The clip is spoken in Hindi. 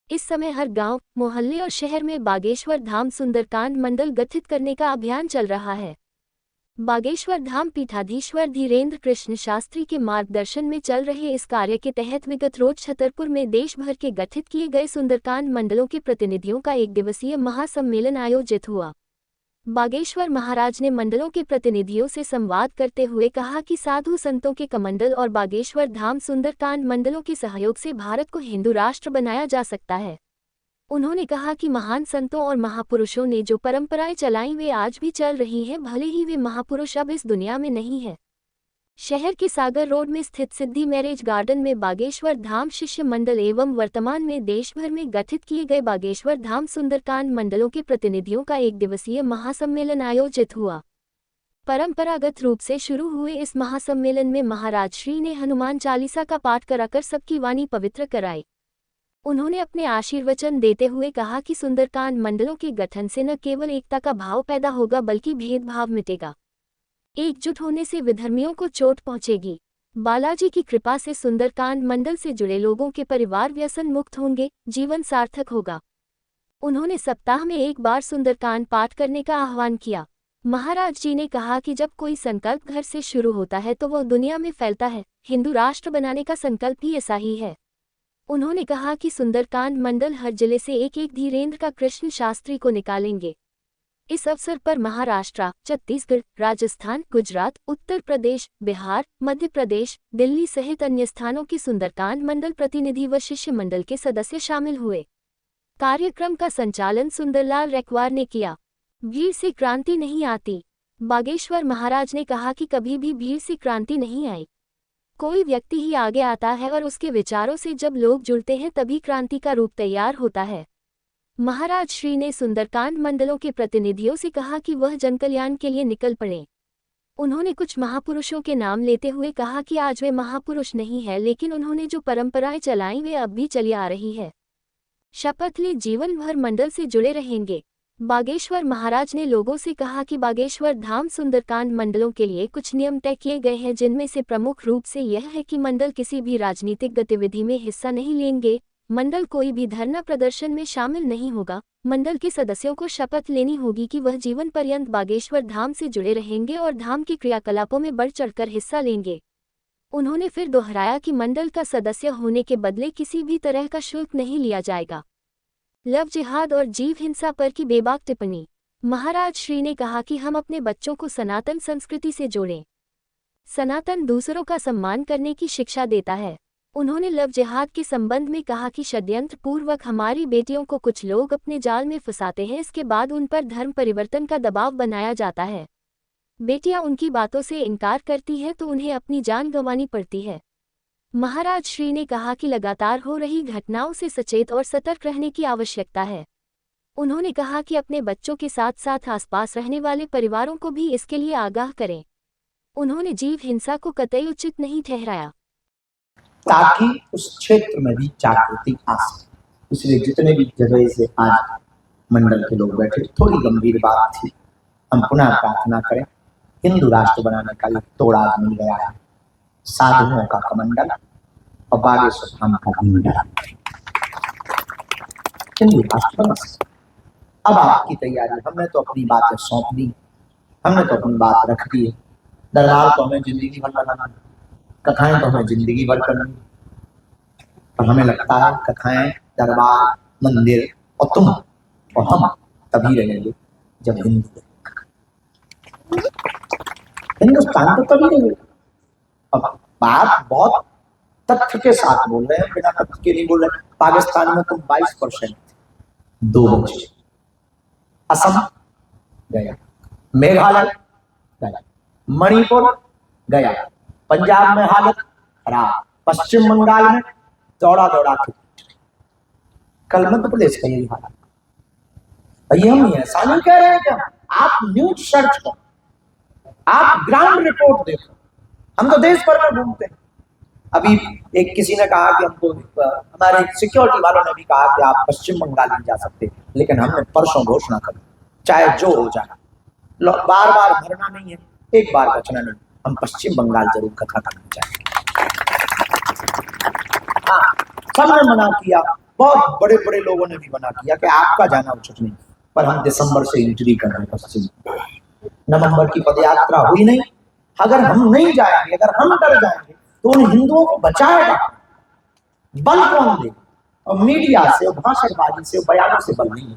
इस समय हर गांव, मोहल्ले और शहर में बागेश्वर धाम सुंदरकांड मंडल गठित करने का अभियान चल रहा है। बागेश्वर धाम पीठाधीश्वर धीरेन्द्र कृष्ण शास्त्री के मार्गदर्शन में चल रहे इस कार्य के तहत विगत रोज छतरपुर में देश भर के गठित किए गए सुंदरकांड मंडलों के प्रतिनिधियों का एक दिवसीय महासम्मेलन आयोजित हुआ। बागेश्वर महाराज ने मंडलों के प्रतिनिधियों से संवाद करते हुए कहा कि साधु संतों के कमंडल और बागेश्वर धाम सुंदरकांड मंडलों के सहयोग से भारत को हिंदू राष्ट्र बनाया जा सकता है। उन्होंने कहा कि महान संतों और महापुरुषों ने जो परंपराएं चलाई वे आज भी चल रही हैं, भले ही वे महापुरुष अब इस दुनिया में नहीं है। शहर के सागर रोड में स्थित सिद्धि मैरिज गार्डन में बागेश्वर धाम शिष्य मंडल एवं वर्तमान में देश भर में गठित किए गए बागेश्वर धाम सुंदरकांड मंडलों के प्रतिनिधियों का एक दिवसीय महासम्मेलन आयोजित हुआ। परंपरागत रूप से शुरू हुए इस महासम्मेलन में महाराज श्री ने हनुमान चालीसा का पाठ कराकर सबकी वाणी पवित्र कराई। उन्होंने अपने आशीर्वचन देते हुए कहा कि सुंदरकांड मंडलों के गठन से न केवल एकता का भाव पैदा होगा बल्कि भेदभाव मिटेगा। एकजुट होने से विधर्मियों को चोट पहुंचेगी। बालाजी की कृपा से सुंदरकांड मंडल से जुड़े लोगों के परिवार व्यसन मुक्त होंगे, जीवन सार्थक होगा। उन्होंने सप्ताह में एक बार सुंदरकांड पाठ करने का आह्वान किया। महाराज जी ने कहा कि जब कोई संकल्प घर से शुरू होता है तो वह दुनिया में फैलता है। हिंदू राष्ट्र बनाने का संकल्प भी ऐसा ही है। उन्होंने कहा कि सुंदरकांड मंडल हर जिले से एक एक धीरेन्द्र का कृष्ण शास्त्री को निकालेंगे। इस अवसर पर महाराष्ट्र, छत्तीसगढ़, राजस्थान, गुजरात, उत्तर प्रदेश, बिहार, मध्य प्रदेश, दिल्ली सहित अन्य स्थानों के सुंदरकांड मंडल प्रतिनिधि व शिष्य मंडल के सदस्य शामिल हुए। कार्यक्रम का संचालन सुंदरलाल रेकवार ने किया। भीड़ से क्रांति नहीं आती। बागेश्वर महाराज ने कहा कि कभी भी भीड़ से क्रांति नहीं आई। कोई व्यक्ति ही आगे आता है और उसके विचारों से जब लोग जुड़ते हैं तभी क्रांति का रूप तैयार होता है। महाराज श्री ने सुंदरकांड मंडलों के प्रतिनिधियों से कहा कि वह जनकल्याण के लिए निकल पड़े। उन्होंने कुछ महापुरुषों के नाम लेते हुए कहा कि आज वे महापुरुष नहीं है, लेकिन उन्होंने जो परंपराएं चलाई वे अब भी चली आ रही है। शपथ ले जीवन भर मंडल से जुड़े रहेंगे। बागेश्वर महाराज ने लोगों से कहा कि बागेश्वर धाम सुंदरकांड मंडलों के लिए कुछ नियम तय किए गए हैं, जिनमें से प्रमुख रूप से यह है कि मंडल किसी भी राजनीतिक गतिविधि में हिस्सा नहीं लेंगे। मंडल कोई भी धरना प्रदर्शन में शामिल नहीं होगा। मंडल के सदस्यों को शपथ लेनी होगी कि वह जीवन पर्यंत बागेश्वर धाम से जुड़े रहेंगे और धाम के क्रियाकलापों में बढ़ चढ़कर हिस्सा लेंगे। उन्होंने फिर दोहराया कि मंडल का सदस्य होने के बदले किसी भी तरह का शुल्क नहीं लिया जाएगा। लव जिहाद और जीव हिंसा पर की बेबाक टिप्पणी। महाराज श्री ने कहा कि हम अपने बच्चों को सनातन संस्कृति से जोड़ें। सनातन दूसरों का सम्मान करने की शिक्षा देता है। उन्होंने लव जिहाद के संबंध में कहा कि षड्यंत्र पूर्वक हमारी बेटियों को कुछ लोग अपने जाल में फंसाते हैं, इसके बाद उन पर धर्म परिवर्तन का दबाव बनाया जाता है। बेटियां उनकी बातों से इनकार करती हैं तो उन्हें अपनी जान गंवानी पड़ती है। महाराज श्री ने कहा कि लगातार हो रही घटनाओं से सचेत और सतर्क रहने की आवश्यकता है। उन्होंने कहा कि अपने बच्चों के साथ साथ आसपास रहने वाले परिवारों को भी इसके लिए आगाह करें। उन्होंने जीव हिंसा को कतई उचित नहीं ठहराया, ताकि उस क्षेत्र में भी जागृति आ सके। इसलिए जितने भी जगह से आज मंडल के लोग बैठे, थोड़ी गंभीर बात थी। हम पुनः प्रार्थना करें, हिंदू राष्ट्र बनाने का एक तोड़ा मिल गया है। साधुओं का कमंडल और बागेश्वर धाम का कमंडल, हिंदू राष्ट्र बना। अब आपकी तैयारी। हमने तो अपनी बातें सौंप दी, हमने तो अपनी बात रख दी। दरबार तो हमें जिंदगी भर बनाना, कथाएं तो हमें जिंदगी भर करनी। पर हमें लगता है कथाएं, दरबार, मंदिर और तुम और हम तभी रहेंगे जब हिंदुस्तान तो तभी रहेगा। अब बात बहुत तथ्य के साथ बोल रहे हैं, बिना तथ्य के नहीं बोल रहे। पाकिस्तान में तुम 22%, 2 बच्चे। असम गया, मेघालय गया, मणिपुर गया, पंजाब में हालत खराब, पश्चिम बंगाल में दौड़ा दौड़ा के, कल मध्य प्रदेश का यही हालत। ये हम ऐसा नहीं कह रहे हैं कि आप न्यूज सर्च करो, आप ग्राउंड रिपोर्ट देखो। हम तो देश भर में घूमते हैं। अभी एक किसी ने कहा कि हमको, हमारे सिक्योरिटी वालों ने भी कहा कि आप पश्चिम बंगाल नहीं जा सकते, लेकिन हमने परसों घोषणा कर, चाहे जो हो जाए, बार बार भरना नहीं है, एक बार बचना नहीं, हम पश्चिम बंगाल जरूर कथा करना चाहेंगे। हाँ, सबने मना किया बहुत बड़े बड़े लोगों ने भी मना किया कि आपका जाना उचित नहीं, पर हम दिसंबर से एंट्री कर रहे हैं पश्चिम। नवंबर की पदयात्रा हुई नहीं। अगर हम नहीं जाएंगे, अगर हम डर जाएंगे तो उन हिंदुओं को बचाएगा बल कौन दे? और मीडिया से, भाषणबाजी से, बयानों से बल नहीं है।